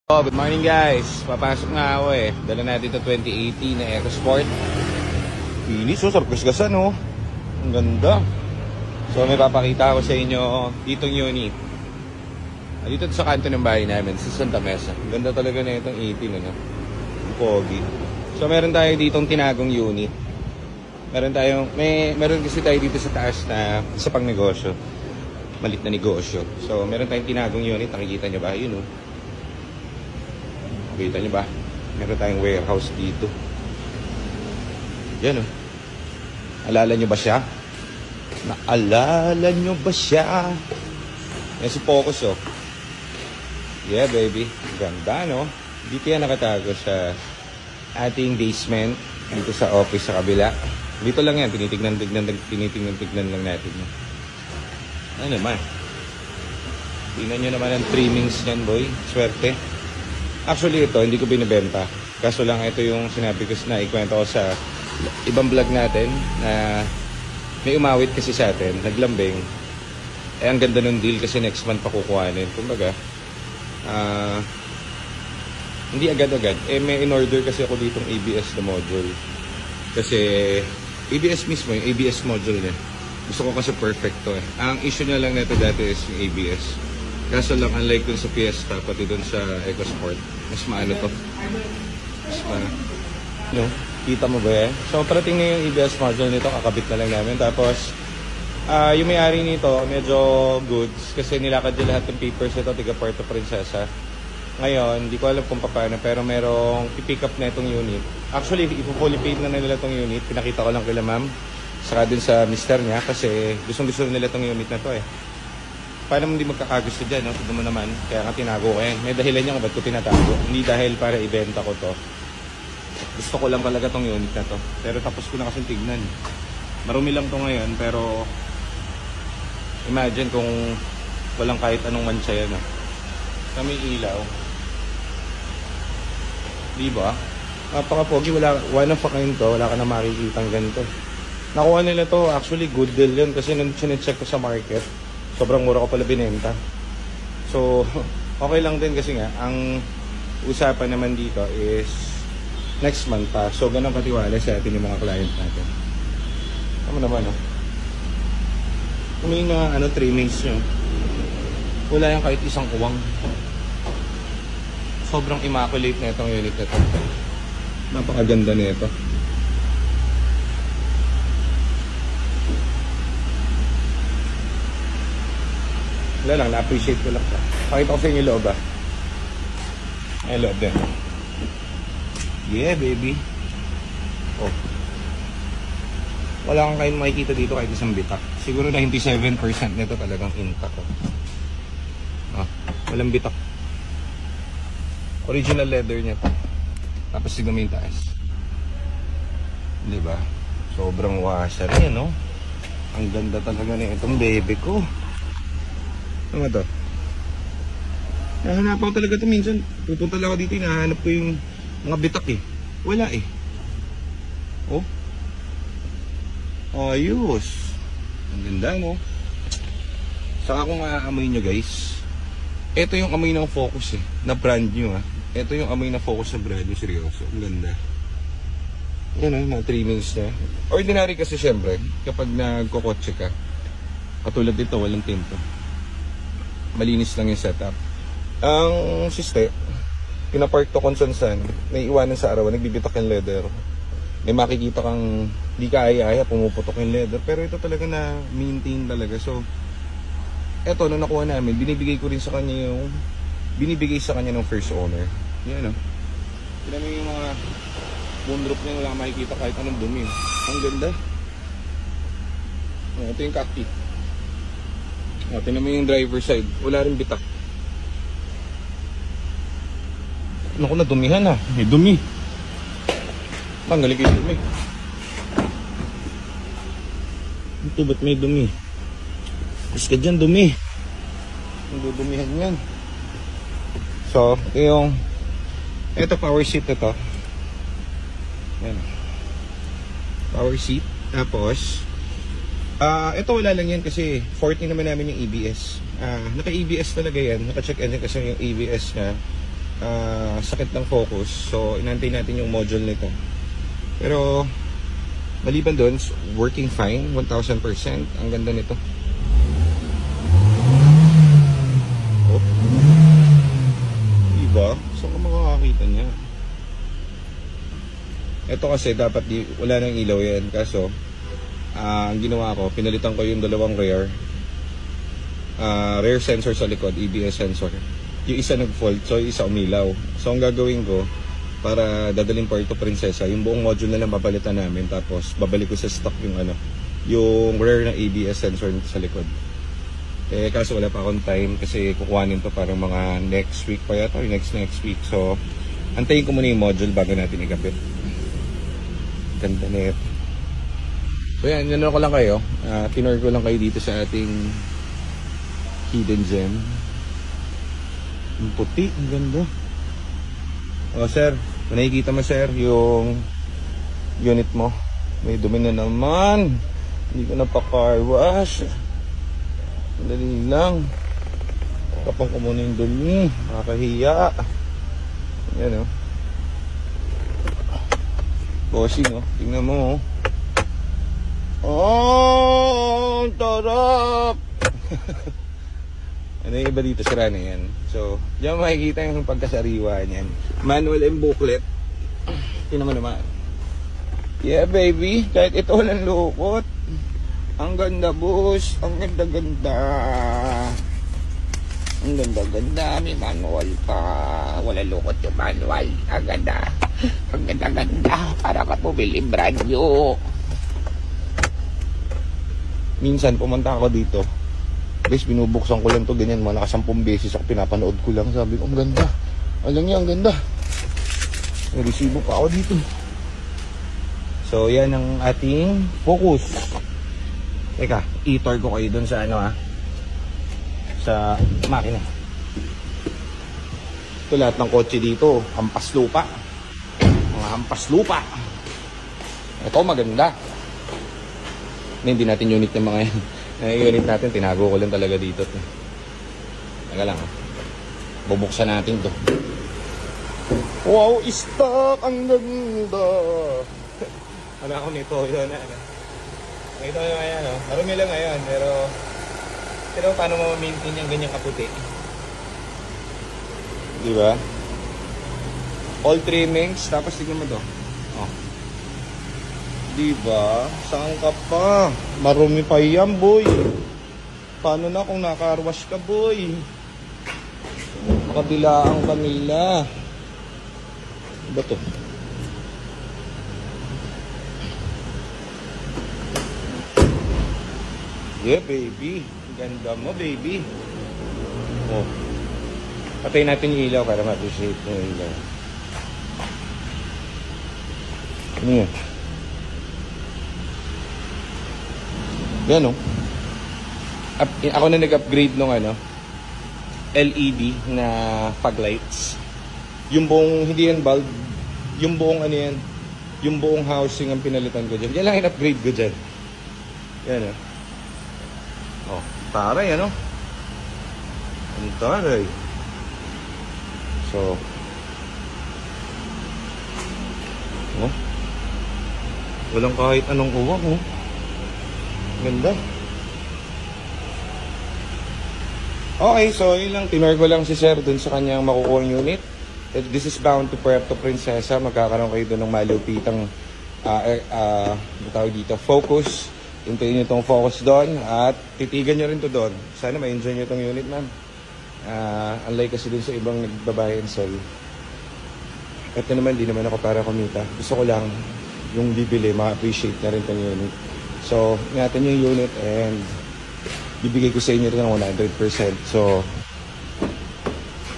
Oh, good morning guys. Papasok na ako eh. Dala natin ito 2018 na EcoSport. Pinis oh, sarap gasgasan oh. Ang ganda. So may papakita ako sa inyo ditong unit. Dito sa kanto ng bahay namin, sa Santa Mesa. Ang ganda talaga na itong 18 ano. Ang pogi. So meron tayo ditong tinagong unit. Meron kasi tayo dito sa taas na isa pang negosyo. Malit na negosyo. So meron tayong tinagong unit, nakikita nyo ba? Yun oh. Kita nyo ba? Meron tayong warehouse dito. Yan o. Alala nyo ba siya? Naalala nyo ba siya? Yan si Focus o. Yeah baby. Ganda no? Dito yan nakatago sa ating basement. Dito sa office sa kabila. Dito lang yan. Tinitignan lang natin. Ano naman? Tingnan nyo naman ang trimmings yan boy. Swerte. Actually ito, hindi ko binibenta. Kaso lang ito yung sinabi ko na ikwento ko sa ibang vlog natin na may umawit kasi sa atin, naglambing. Eh ang ganda ng deal kasi next month pa kukuhanin. Kumbaga, hindi agad-agad. Eh may in-order kasi ako ditong ABS na module. Kasi ABS mismo, yung ABS module niya. Gusto ko kasi perfecto eh. Ang issue niya lang nito dati is yung ABS. Kaso lang, unlike dun sa Fiesta, pati dun sa EcoSport, mas maano to. Mas no? Kita mo ba eh? So, parating na yung ABS module nito, kakabit na lang namin. Tapos, yung may-ari nito, medyo goods, kasi nilakad niya lahat ng papers nito, tiga Puerto Princesa. Ngayon, hindi ko alam kung paano, pero merong pipick up na itong unit. Actually, ipo-fully paid na nila itong unit. Pinakita ko lang kila ma'am, saka dun sa mister niya, kasi gustong-gusto nila itong unit na to eh. Paano mo hindi magkakagusto dyan, no? Tignan mo naman. Kaya nga tinago ko yan. May dahilan niya kung ba't ko tinatago. Hindi dahil para ibenta ko to. Gusto ko lang talaga tong unit na to. Pero tapos ko na kasi tignan. Marumi lang to ngayon, pero imagine kung walang kahit anong mancha yan, no? Kami ilaw. Diba? Napaka-pogi. One of a kind to. Wala ka na makikitang ganito. Nakuha nila to. Actually, good deal yun. Kasi nung sinecheck ko sa market, sobrang mura ko pala binenta. So, okay lang din kasi nga, ang usapan naman dito is next month pa. So, ganun katiwala sa atin yung mga client natin. Tama naman, no? Kung may mga trimmings nyo, wala yung kahit isang uwang. Sobrang immaculate na itong unit na ito. Napakaganda na ito. Wala lang, na-appreciate ko lang siya. Pakita ko sa inyo yung loob ah. Ay, loob din. Yeah, baby. Oh. Wala kang kayo makikita dito kahit isang bitak. Siguro 97% nito talagang intact. Ah, walang bitak. Original leather niya to. Tapos tignan mo yung taas. Diba? Sobrang washer yan, no? Ang ganda talaga na itong baby ko. Ano to? Nahanap ako talaga ito minsan. Pupunta lang ako dito, nahanap ko yung mga bitak eh. Wala eh. Oh. Ayos. Ang ganda no? Saka kung aamoy nyo guys, ito yung amoy ng Focus eh. Na brand new ah. Ito yung amoy ng Focus na brand new. Seryoso. Ang ganda. Yan mga trimmings niya. Ordinary kasi syempre, kapag nagkokotse ka, katulad dito, walang tinto. Malinis lang yung setup. Ang siste, pinapark to konsansan, may iwanan sa araw, nagbibitak yung leather. May makikita kang di kaaya-aya, pumuputok yung leather. Pero ito talaga na maintain talaga. So, eto, nung nakuha namin, binibigay ko rin sa kanya yung binibigay sa kanya ng first owner. Yan o. Tignan mo yung mga moonroof niya, wala kang makikita kahit anong dumi. Ang ganda. Ito yung cockpit. O, tingnan mo yung driver side. Wala rin bitak. Ano ko na, dumihan ah. May dumi. Tanggalin ko yung dumi. Ito, ba't may dumi? Mas ka dyan, dumi. Hindi dumihan yan. So, ito power seat ito. Yan. Power seat. Tapos, ito wala lang yan kasi 40 naman namin yung ABS. Naka-ABS talaga yan. Naka-check engine kasi yung ABS nya. sakit ng focus. So inantay natin yung module nito. Pero maliban doon, working fine, 1000%. Ang ganda nito. Oh. Diba? Saan ka makakakita niya? Ito kasi dapat wala nang ilaw yan. Kaso ang ginawa ko, pinalitan ko yung dalawang rear sensor sa likod, ABS sensor. Yung isa nag-fault, so yung isa umilaw. So ang gagawin ko, para dadalhin Puerto Princesa, yung buong module na lang papalitan namin. Tapos babalik ko sa stock yung rear ng ABS sensor sa likod. Kaso wala pa akong time kasi kukuhanin to parang mga next week pa yata, next week. So antayin ko muna yung module bago natin ikabit. Ganda na ito. So yan, yun ko lang kayo. Tinor ko lang kayo dito sa ating hidden gem. Ang puti, ang ganda. O sir, kung nakikita mo sir, yung unit mo, may dumi na naman. Hindi ko na pa car wash. Dali lang. Kapang ko muna yung dumi. Nakakahiya. Yan o. Bossing o. Tingnan mo o. Oh, tarap! Ano yung iba dito, sira na yan. So, diyan makikita yung pagkasariwa niyan. Manual and booklet. Tingnan mo naman. Yeah, baby. Kahit ito walang lukot. Ang ganda, boss. Ang ganda-ganda. Ang ganda-ganda. May manual pa. Walang lukot yung manual. Ang ganda. Ang ganda-ganda. Para ka bumili brand new. Minsan pumunta ako dito, guys, binubuksan ko lang to ganyan, mga naka-10 beses ako pinapanood ko lang. Sabi ko, ang ganda. Alam niya, ang ganda. May resibo pa ako dito. So yan ang ating focus. Teka, i-tour ko kayo dun sa sa makina. Ito lahat ng kotse dito, hampas lupa. Mga hampas lupa. Ito maganda. Hindi natin unit ng mga yan. Unit natin, tinago ko lang talaga dito. Teka lang. Bubuksan natin to. Wow, stock! Ang ganda! Ano ako nito? Yun, ito yung ayan, marumi lang ngayon. Pero paano mo maintain yung ganyang kaputi? Diba? All trimmings. Tapos tignan mo to. Oh. Diba? Saan ka pa? Marumi pa yan, boy. Paano na kung naka-carwash ka, boy? Kabilaan kanila. Ba to? Yeah, baby. Ganda mo, baby. Oh. Patayin natin yung ilaw para ma-appreciate yung ilaw. Ano yan? Yan o. Ako na nag-upgrade nung LED na fog lights. Yung buong, hindi yan bulb. Yung buong yung buong housing ang pinalitan ko dyan. Yan lang in-upgrade ko dyan. Yan o. Oh, taray ang taray. So, walang kahit anong uwak Ganda. Okay, so yun lang. Tinor ko lang si sir dun sa kanyang makukuha unit. This is bound to Puerto Princesa. Magkakaroon kayo dun ng malupitang tawag dito, focus. Hintayin nyo itong focus doon at titigan nyo rin to doon. Sana ma-enjoy nyo itong unit, ma'am. Unlike kasi dun sa ibang nagbabuy and sell. Ito naman, di naman ako para kumita. Gusto ko lang yung bibili, ma-appreciate na rin itong unit. So, ingatan nyo yung unit and bibigay ko sa inyo rin ng 100%. So,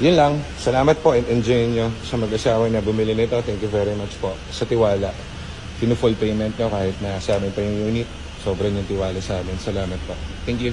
yun lang. Salamat po and enjoy nyo sa mag-asawa na bumili nito. Thank you very much po sa tiwala. Pinu-full payment nyo kahit na sa amin pa yung unit. Sobrang yung tiwala sa amin. Salamat po. Thank you.